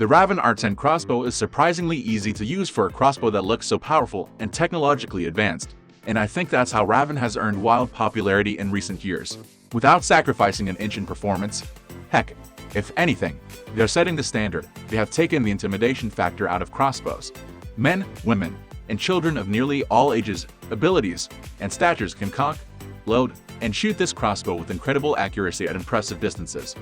The Ravin R10 Crossbow is surprisingly easy to use for a crossbow that looks so powerful and technologically advanced, and I think that's how Ravin has earned wild popularity in recent years, without sacrificing an inch in performance. Heck, if anything, they're setting the standard. They have taken the intimidation factor out of crossbows. Men, women, and children of nearly all ages, abilities, and statures can cock, load, and shoot this crossbow with incredible accuracy at impressive distances.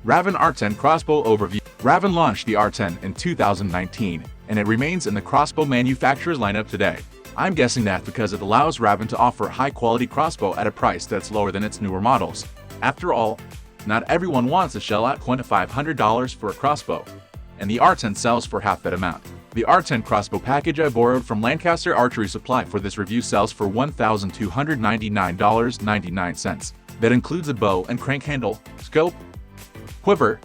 Ravin R10 Crossbow Overview. Ravin launched the R10 in 2019, and it remains in the crossbow manufacturer's lineup today. I'm guessing that because it allows Ravin to offer a high-quality crossbow at a price that's lower than its newer models. After all, not everyone wants to shell out $2,500 for a crossbow, and the R10 sells for half that amount. The R10 crossbow package I borrowed from Lancaster Archery Supply for this review sells for $1,299.99. That includes a bow and crank handle, scope, quiver,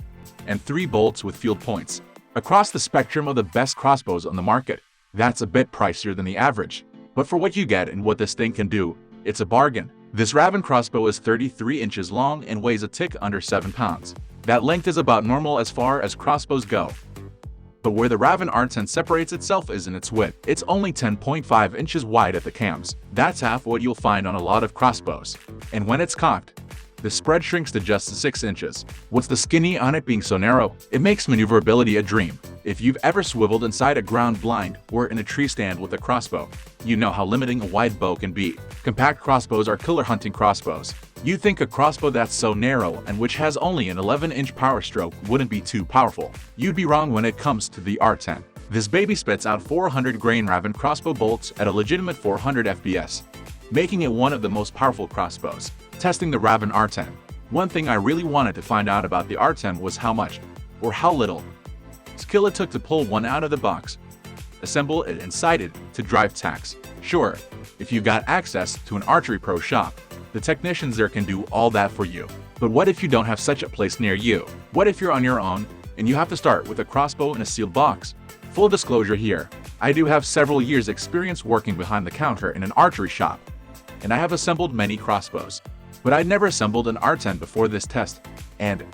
and 3 bolts with field points. Across the spectrum of the best crossbows on the market, that's a bit pricier than the average. But for what you get and what this thing can do, it's a bargain. This Ravin crossbow is 33 inches long and weighs a tick under 7 pounds. That length is about normal as far as crossbows go. But where the Ravin R10 separates itself is in its width. It's only 10.5 inches wide at the cams. That's half what you'll find on a lot of crossbows. And when it's cocked, the spread shrinks to just 6 inches. What's the skinny on it being so narrow? It makes maneuverability a dream. If you've ever swiveled inside a ground blind or in a tree stand with a crossbow, you know how limiting a wide bow can be. Compact crossbows are killer hunting crossbows. You think a crossbow that's so narrow and which has only an 11-inch power stroke wouldn't be too powerful. You'd be wrong when it comes to the R10. This baby spits out 400 grain Ravin crossbow bolts at a legitimate 400 FPS, making it one of the most powerful crossbows. Testing the Ravin R10. One thing I really wanted to find out about the R10 was how much, or how little, skill it took to pull one out of the box, assemble it and sight it to drive tacks. Sure, if you've got access to an archery pro shop, the technicians there can do all that for you. But what if you don't have such a place near you? What if you're on your own and you have to start with a crossbow in a sealed box? Full disclosure here, I do have several years experience working behind the counter in an archery shop, and I have assembled many crossbows. But I'd never assembled an R10 before this test, and,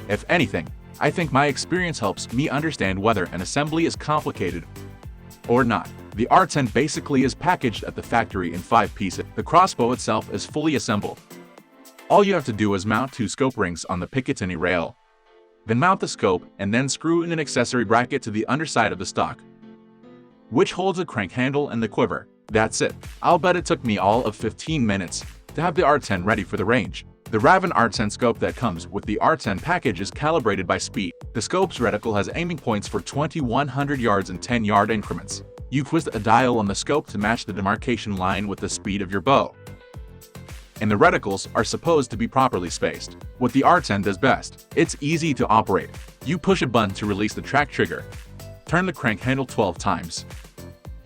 if anything, I think my experience helps me understand whether an assembly is complicated or not. The R10 basically is packaged at the factory in 5 pieces. The crossbow itself is fully assembled. All you have to do is mount 2 scope rings on the Picatinny rail, then mount the scope and then screw in an accessory bracket to the underside of the stock, which holds a crank handle and the quiver. That's it. I'll bet it took me all of 15 minutes to have the R10 ready for the range. The Ravin R10 scope that comes with the R10 package is calibrated by speed. The scope's reticle has aiming points for 2,100 yards in 10-yard increments. You twist a dial on the scope to match the demarcation line with the speed of your bow, and the reticles are supposed to be properly spaced. What the R10 does best, it's easy to operate. You push a button to release the track trigger, turn the crank handle 12 times,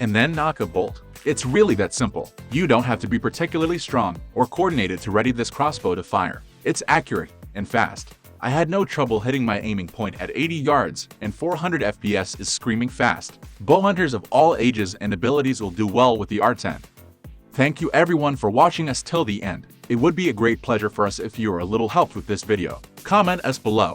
and then knock a bolt. It's really that simple. You don't have to be particularly strong or coordinated to ready this crossbow to fire. It's accurate and fast. I had no trouble hitting my aiming point at 80 yards, and 400 FPS is screaming fast. Bow hunters of all ages and abilities will do well with the R10. Thank you everyone for watching us till the end. It would be a great pleasure for us if you were a little helped with this video. Comment us below.